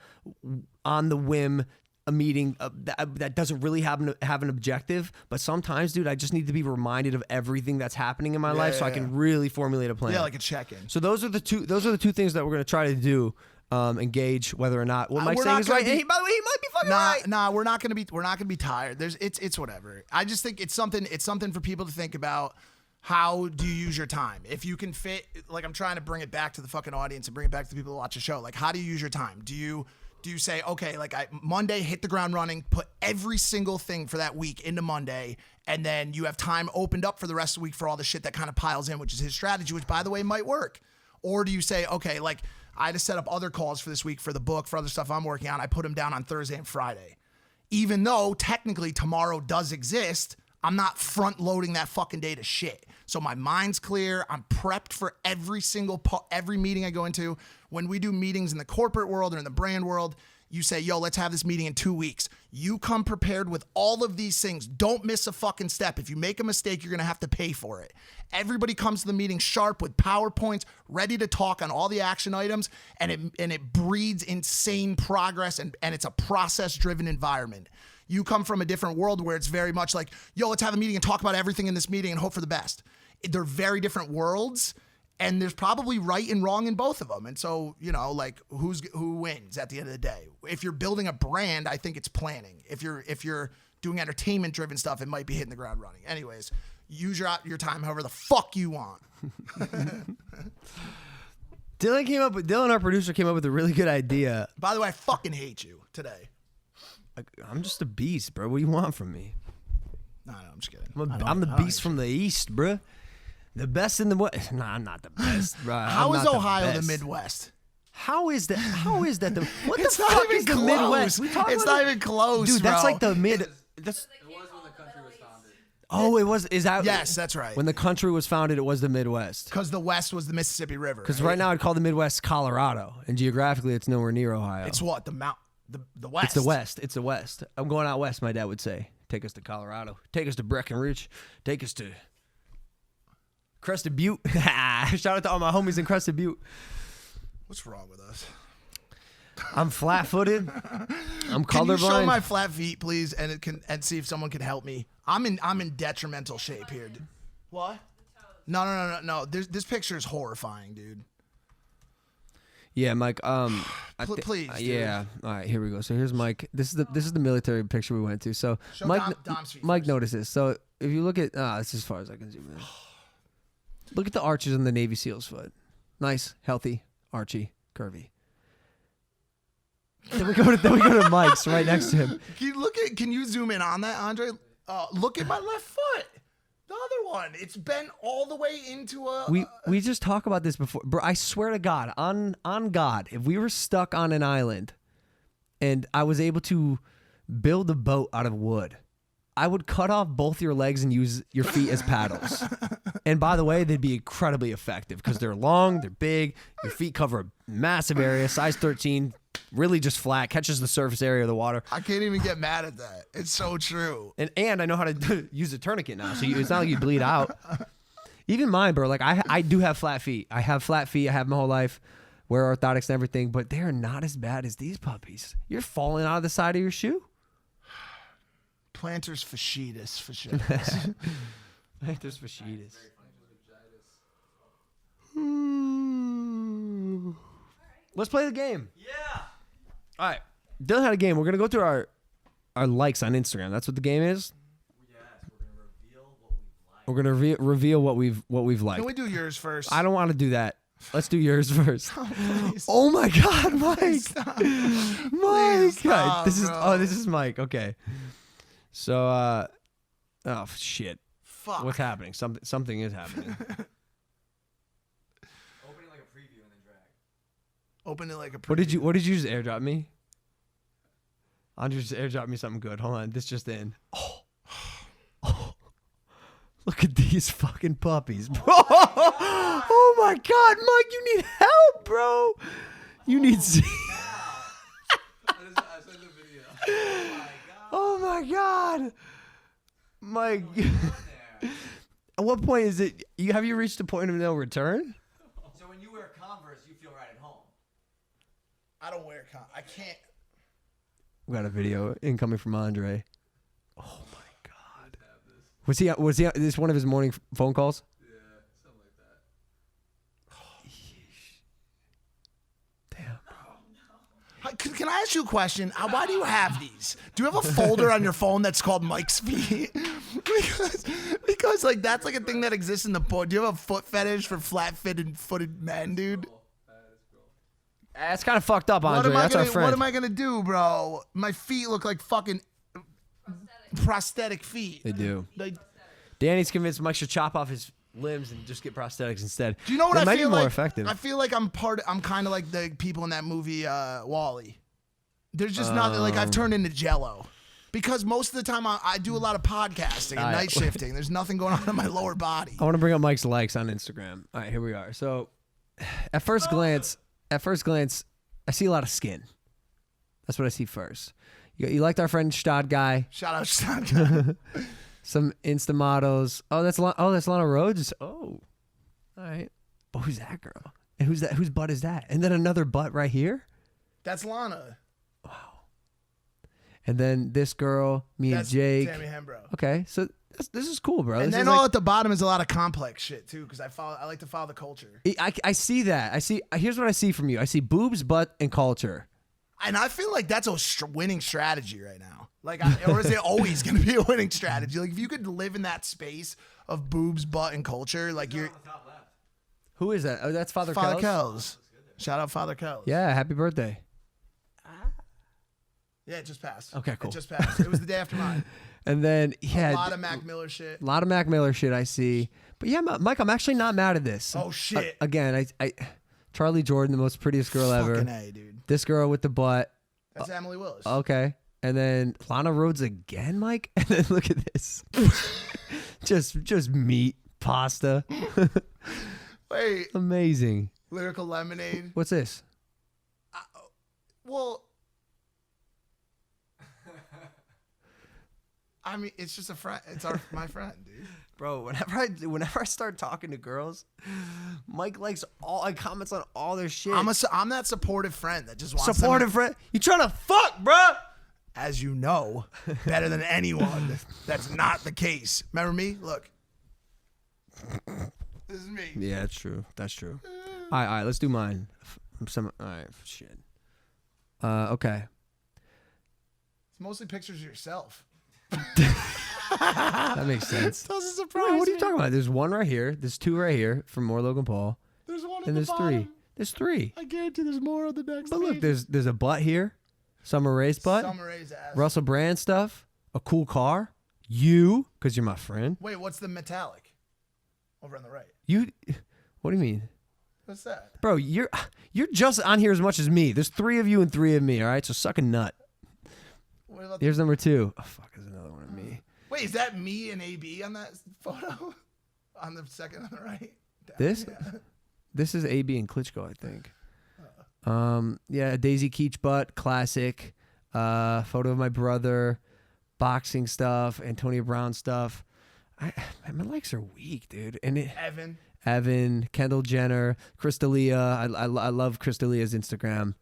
on the whim, a meeting that doesn't really have an objective, but sometimes, dude, I just need to be reminded of everything that's happening in my life so I can really formulate a plan. Yeah, like a check-in. So those are the two things that we're gonna try to do. Engage whether or not what Mike's saying is right. Hey, by the way, he might be fucking right. Nah, we're not gonna be tired. It's whatever. I just think it's something for people to think about. How do you use your time? If you can fit, like I'm trying to bring it back to the fucking audience and bring it back to the people who watch the show. Like, how do you use your time? Do you say, okay, like Monday, hit the ground running, put every single thing for that week into Monday, and then you have time opened up for the rest of the week for all the shit that kind of piles in, which is his strategy, which by the way might work. Or do you say, okay, like I had to set up other calls for this week for the book, for other stuff I'm working on. I put them down on Thursday and Friday. Even though technically tomorrow does exist, I'm not front loading that fucking day to shit. So my mind's clear. I'm prepped for every meeting I go into. When we do meetings in the corporate world or in the brand world, you say, yo, let's have this meeting in 2 weeks. You come prepared with all of these things. Don't miss a fucking step. If you make a mistake, you're going to have to pay for it. Everybody comes to the meeting sharp with PowerPoints, ready to talk on all the action items, and it breeds insane progress, and it's a process-driven environment. You come from a different world where it's very much like, yo, let's have a meeting and talk about everything in this meeting and hope for the best. They're very different worlds, and there's probably right and wrong in both of them. And so, you know, like who wins at the end of the day? If you're building a brand, I think it's planning. If you're doing entertainment driven stuff, it might be hitting the ground running. Anyways, use your time however the fuck you want. Dylan, our producer, came up with a really good idea. By the way, I fucking hate you today. I'm just a beast, bro. What do you want from me? No, I'm just kidding. I'm the beast from the east, bro. The best in the West. Nah, I'm not the best, bro. How is Ohio the Midwest? How is that? What It's the not fuck even is the close. Midwest? It's not even close, dude. That's bro. like the mid. That's. It was when the country was founded. Oh, it was. Is that? Yes, that's right. When the country was founded, it was the Midwest. Because the West was the Mississippi River. Because right now I'd call the Midwest Colorado, and geographically it's nowhere near Ohio. It's what? The West. It's the West. It's the West. I'm going out west, my dad would say. Take us to Colorado. Take us to Breckenridge. Take us to Crested Butte. Shout out to all my homies in Crested Butte. What's wrong with us? I'm flat-footed. I'm colorblind. Can you show my flat feet, please, and see if someone can help me? I'm in detrimental shape here. Dude. What? No. This picture is horrifying, dude. Yeah, Mike. Please. Dude. Yeah. All right. Here we go. So here's Mike. This is the military picture we went to. So show Dom's feet Mike first. noticed this. So if you look at, this is as far as I can zoom in. Look at the arches on the Navy SEAL's foot. Nice, healthy, archy, curvy. Then we go to Mike's right next to him. Can you zoom in on that, Andre? Look at my left foot. The other one. It's bent all the way into a. We just talked about this before, bro. I swear to God, on God, if we were stuck on an island, and I was able to build a boat out of wood, I would cut off both your legs and use your feet as paddles. And by the way, they'd be incredibly effective because they're long, they're big, your feet cover a massive area, size 13, really just flat, catches the surface area of the water. I can't even get mad at that. It's so true. And I know how to use a tourniquet now, so it's not like you bleed out. Even mine, bro, like I do have flat feet. I have flat feet. I have my whole life. Wear orthotics and everything, but they're not as bad as these puppies. You're falling out of the side of your shoe. Plantar's fasciitis. Plantar's fasciitis. Let's play the game. Yeah. All right. Dylan had a game. We're going to go through our likes on Instagram. That's what the game is. Yes, we're gonna reveal what we like. We're going to reveal what we've liked. Can we do yours first? I don't want to do that. Let's do yours first. Please. Oh my God, Mike. Stop. Mike. Stop, this is bro. this is Mike. Okay. So oh shit. Fuck. What's happening? Something is happening. Open it like a preview and then drag. Open it like a. What did you just airdrop me? Andre just airdropped me something good. Hold on, this just in. Oh. Look at these fucking puppies, bro. Oh my God, Mike, you need help, bro. You need. I sent the video. Oh my God, Mike. At what point is it? Have you reached a point of no return? So when you wear Converse, you feel right at home. I don't wear I can't. We got a video incoming from Andre. Oh my God. Was he? Is this one of his morning phone calls? Yeah, something like that. Damn. Can I ask you a question? Why do you have these? Do you have a folder on your phone that's called Mike's Feet? because like that's like a thing that exists in the board. Do you have a foot fetish for footed men, dude? That's kind of fucked up, Andre. That's our friend. What am I gonna do, bro? My feet look like fucking prosthetic feet. They do. They, Danny's convinced Mike should chop off his limbs and just get prosthetics instead. do you know what that I might feel be more like? effective. I feel like I'm kind of like the people in that movie Wall-E. There's just nothing like I've turned into Jello. Because most of the time I do a lot of podcasting and night shifting. There's nothing going on in my lower body. I want to bring up Mike's likes on Instagram. All right, here we are. So, at first glance, I see a lot of skin. That's what I see first. You liked our friend Stad guy. Shout out Stad. Some Insta models. That's Lana Rhoades. Oh, all right. But who's that girl? And who's that? Whose butt is that? And then another butt right here. That's Lana. And then this girl, That's and Jake. Tammy Hembro. Okay, so this is cool, bro. And This then is all like- at the bottom is a lot of complex shit too, because I like to follow the culture. I see that. Here's what I see from you. I see boobs, butt, and culture. And I feel like that's a winning strategy right now. Like, or is it always going to be a winning strategy? Like, if you could live in that space of boobs, butt, and culture, like you're Who is that? Oh, that's Father Father Kells. Kells. Shout out Father Kells. Yeah, happy birthday. Yeah, it just passed. Okay, cool. It just passed. It was the day after mine. And then A lot of Mac Miller shit. a lot of Mac Miller shit I see. But yeah, Mike, I'm actually not mad at this. Oh shit. Again, I Charlie Jordan, the most prettiest girl ever. Fucking A, dude. This girl with the butt. That's Emily Willis. Okay. And then Lana Rhoades again, Mike. And then look at this. just meat, pasta. Wait, Amazing. Lyrical Lemonade. What's this? Well, I mean, it's just a friend. It's my friend, dude. Bro, whenever I start talking to girls, Mike likes comments on all their shit. I'm that supportive friend that just wants supportive friend. You trying to fuck, bro? As you know, better than anyone. That's not the case. Remember me? Look. This is me. Yeah, that's true. That's true. All right, let's do mine. All right, shit. Okay. It's mostly pictures of yourself. That makes sense. Doesn't surprise Wait, what are you me. talking about? There's one right here. There's two right here from more Logan Paul. There's one And there's three. There's three. I guarantee there's more on the next But look, page. there's a butt here. Summer Rae's butt. Summer Rae's ass. Russell Brand stuff. A cool car. You, because you're my friend. Wait, what's the metallic? Over on the right. You. What do you mean? What's that? Bro, you're just on here as much as me. There's three of you and three of me, all right? So suck a nut. What about Here's number two. Oh, fuck, there's another one of me. Wait, is that me and AB on that photo? On the second on the right? This? Yeah. This is AB and Klitschko, I think. Yeah, Daisy Keach butt, classic. Photo of my brother, boxing stuff, Antonio Brown stuff. My likes are weak, dude. And Evan, Kendall Jenner, Crystalia. I love Crystalia's Instagram.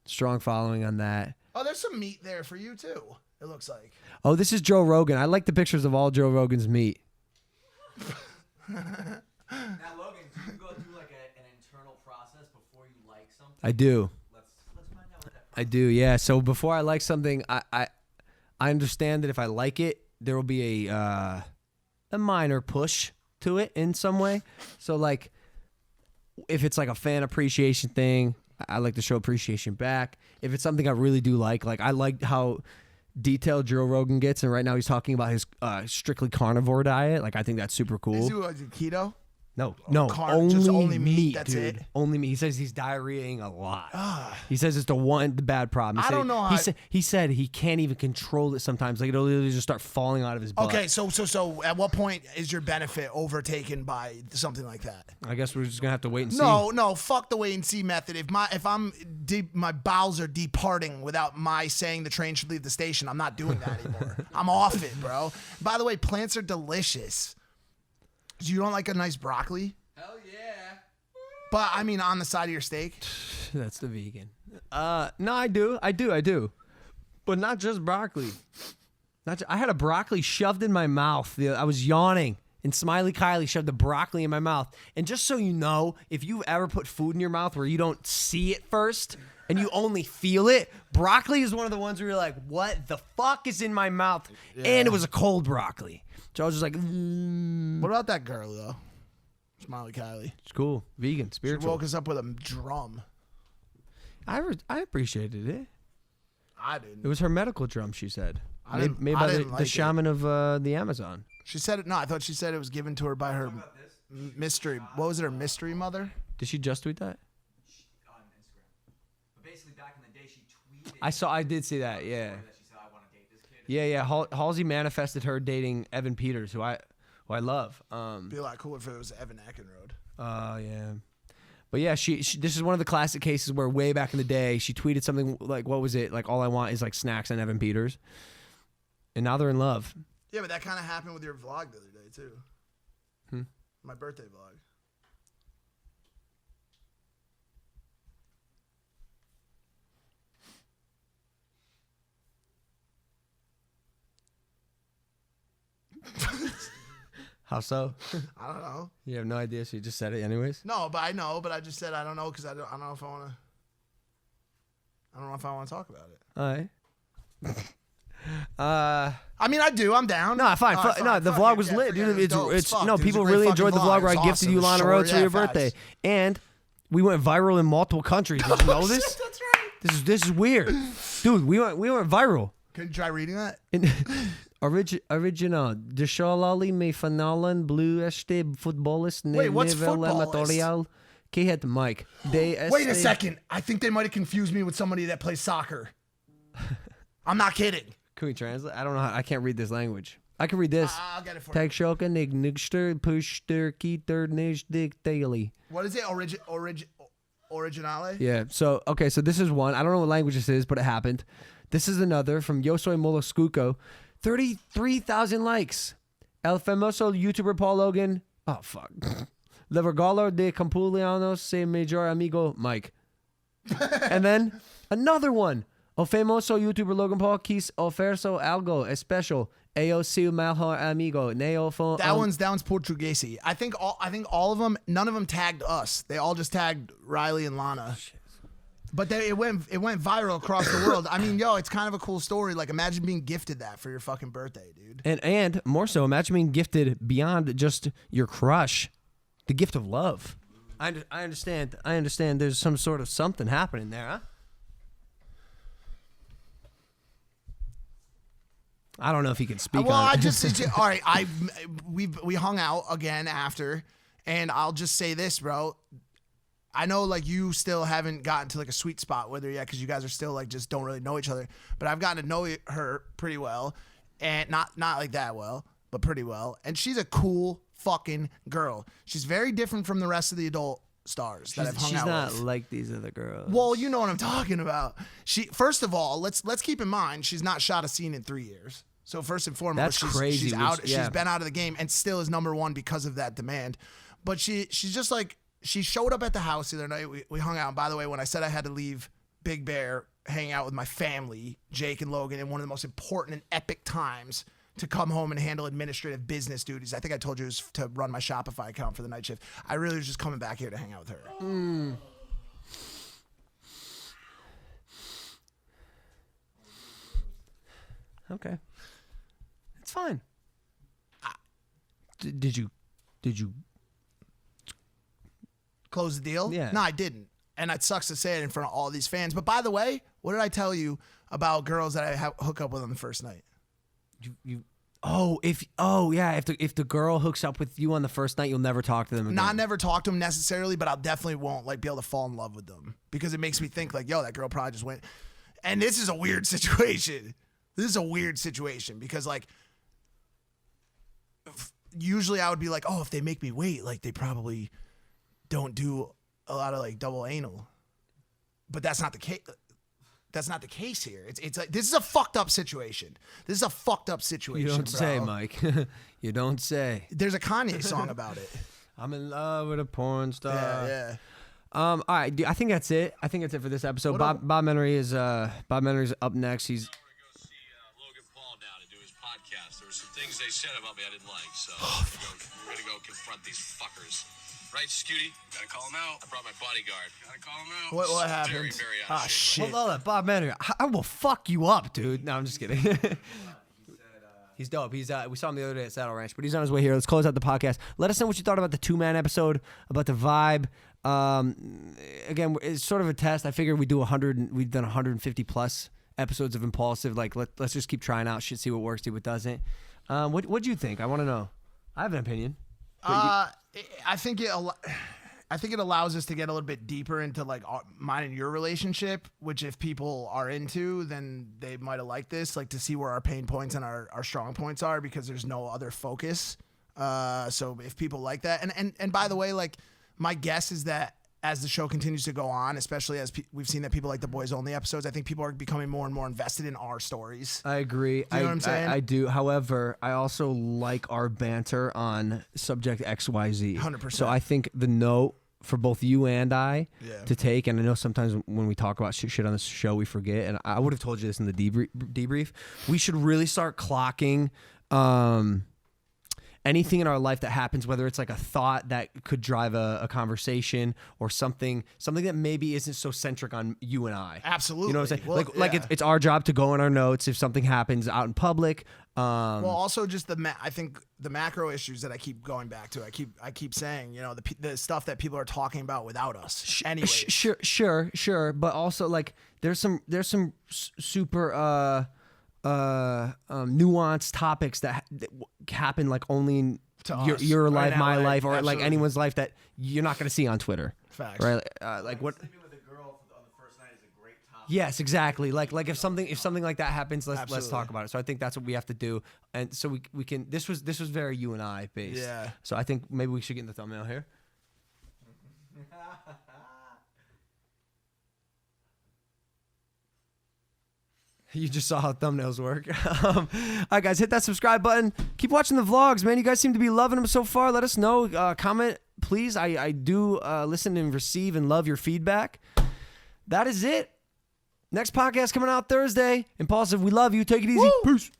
Strong following on that. Oh, there's some meat there for you too. It looks like. Oh, this is Joe Rogan. I like the pictures of all Joe Rogan's meat. Now, Logan, do you go through like an internal process before you like something? I do. Let's find out what that. I do, yeah. So before I like something, I understand that if I like it, there will be a minor push to it in some way. So like, if it's like a fan appreciation thing, I like to show appreciation back. If it's something I really do like I like how detailed Joe Rogan gets, and right now he's talking about his strictly carnivore diet. Like I think that's super cool. Is it keto? No, just only only meat, meat, that's dude. it? Only meat. He says he's diarrheaing a lot. He says it's the bad problem. He I said- don't know He how- said he can't even control it sometimes. Like it'll literally just start falling out of his butt. Okay, so at what point is your benefit overtaken by something like that? I guess we're just gonna have to wait and see. No, fuck the wait and see method. If my bowels are departing without my saying the train should leave the station, I'm not doing that anymore. I'm off it, bro. By the way, plants are delicious. You don't like a nice broccoli? Hell yeah. But I mean, on the side of your steak. That's the vegan. No, I do. But not just broccoli. I had a broccoli shoved in my mouth. I was yawning, and Smiley Kylie shoved the broccoli in my mouth. And just so you know, if you've ever put food in your mouth where you don't see it first and you only feel it, broccoli is one of the ones where you're like, what the fuck is in my mouth? Yeah. And it was a cold broccoli. So I was just like, What about that girl, though? Smiley Kylie. It's cool. Vegan, She spiritual. woke us up with a drum. I appreciated it. I didn't. It was her medical drum, she said. I didn't- Made I by didn't the like it. shaman of the Amazon. She said it. No, I thought she said it was given to her by her mystery. What was it? Her mystery mother? Did she just tweet that? On Instagram. But basically, back in the day, she tweeted. I did see that, yeah. That she said, "I want to date this kid." Yeah. Halsey manifested her dating Evan Peters, who I love. Be a lot cooler if it was Evan Eckenrode. Yeah. But yeah, she this is one of the classic cases where way back in the day, she tweeted something like, what was it? Like, all I want is like snacks and Evan Peters. And now they're in love. Yeah, but that kind of happened with your vlog the other day too. My birthday vlog. How so? I don't know. You have no idea, so you just said it anyways? No, but I know. But I just said I don't know because I don't know if I want to. I don't know if I want to talk about it. All right. I mean, I do. I'm down. No, fine. All right, No, the fuck vlog it. was Yeah, lit, forget dude. it. It was dope as It's fuck, no, dude. It was people a great really fucking enjoyed the vlog where I It was gifted awesome. you It was Lana short, Rhoades for yeah, your facts. birthday, and we went viral in multiple countries. Did you know this? That's right. This is weird, dude. We went viral. Can you try reading that? Original. De Shalali me finalen blue este futbolist Wait, what's futbolist? amatorial que het Mike. Wait a second. I think they might have confused me with somebody that plays soccer. I'm not kidding. Can we translate? I don't know. I can't read this language. I can read this. I'll get it for you. Tag shoken nig nigster pushter kiter nijdig daily. What is it? Originale? Yeah. So this is one. I don't know what language this is, but it happened. This is another from Yo Soy Moloscuco. 33,000 likes. El famoso YouTuber Paul Logan. Oh fuck. Le regalo de Campuliano se major amigo Mike. And then another one. O famoso YouTuber Logan Paul quis oferso algo especial. Eo seu mejor amigo. Neo fo. That one's Portuguese. I think all of them. None of them tagged us. They all just tagged Riley and Lana. But it went viral across the world. I mean, yo, it's kind of a cool story. Like, imagine being gifted that for your fucking birthday, dude. And more so, imagine being gifted beyond just your crush, the gift of love. I understand. I understand. There's some sort of something happening there, huh? I don't know if he can speak Well, on all right. We hung out again after, and I'll just say this, bro. I know, like, you still haven't gotten to like a sweet spot with her yet because you guys are still like just don't really know each other. But I've gotten to know her pretty well, and not like that well, but pretty well. And she's a cool fucking girl. She's very different from the rest of the adult stars that I've hung out with. She's not like these other girls. Well, you know what I'm talking about. First of all, let's keep in mind she's not shot a scene in 3 years. So first and foremost, That's crazy. She's out. She's been out of the game and still is number one because of that demand. But she's just like, she showed up at the house the other night. We hung out. And by the way, when I said I had to leave Big Bear, hanging out with my family, Jake and Logan, in one of the most important and epic times to come home and handle administrative business duties. I think I told you it was to run my Shopify account for the night shift. I really was just coming back here to hang out with her. Okay, it's fine. Did you? Close the deal? Yeah. No, I didn't. And it sucks to say it in front of all these fans. But by the way, what did I tell you about girls that I hook up with on the first night? If the girl hooks up with you on the first night, you'll never talk to them again. Not never talk to them necessarily, but I'll definitely won't like be able to fall in love with them because it makes me think like, yo, that girl probably just went. And this is a weird situation. This is a weird situation because like usually I would be like, oh, if they make me wait, like they probably don't do a lot of like double anal, but that's not the case. That's not the case here. It's like this is a fucked up situation. This is a fucked up situation. You don't bro. say, Mike. You don't say. There's a Kanye song about it. I'm in love with a porn star. Yeah. All right, dude, I think that's it. I think that's it for this episode. Bob Menery is up next. they said about me I didn't like, so we're gonna go confront these fuckers. Right, Scooty? Gotta call him out. I brought my bodyguard. Gotta call him out. What happened? Very, very out of Ah, shape. shit. Hold on, Bob Manning. I will fuck you up, dude. No, I'm just kidding. He's dope. He's we saw him the other day at Saddle Ranch, but he's on his way here. Let's close out the podcast. Let us know what you thought about the 2-man episode, about the vibe. Again, it's sort of a test. I figured we'd do 100. We've done 150 plus episodes of Impaulsive. Like, let's just keep trying out shit, see what works, see what doesn't. What do you think? I want to know. I have an opinion. I think it allows us to get a little bit deeper into like mine and your relationship, which if people are into, then they might have liked this, like to see where our pain points and our strong points are, because there's no other focus. So if people like that, and by the way, like my guess is that as the show continues to go on, especially as we've seen that people like the boys only episodes, I think people are becoming more and more invested in our stories. I agree. Do you know what I'm saying? I do. However, I also like our banter on subject XYZ. 100%. So I think the note for both you and I Yeah. to take, and I know sometimes when we talk about shit on this show, we forget, and I would have told you this in the debrief, we should really start clocking anything in our life that happens, whether it's like a thought that could drive a conversation or something that maybe isn't so centric on you and I. Absolutely. You know what I'm saying? Well, like yeah. it's our job to go in our notes if something happens out in public. Well, also just I think the macro issues that I keep going back to. I keep saying, you know, the stuff that people are talking about without us. Anyway, Sure, but also like there's some super nuanced topics that happen like only in To your us, life, right my now, life, or like absolutely. anyone's life that you're not going to see on Twitter. Facts. Right? Like what? Sleeping with a girl on the first night is a great topic. Yes, exactly. Like if something like that happens, let's Absolutely. talk about it. So I think that's what we have to do, and so we can. This was very you and I based. Yeah. So I think maybe we should get in the thumbnail here. You just saw how thumbnails work. All right, guys, hit that subscribe button. Keep watching the vlogs, man. You guys seem to be loving them so far. Let us know. Comment, please. I do listen and receive and love your feedback. That is it. Next podcast coming out Thursday. Impaulsive, we love you. Take it easy. Peace.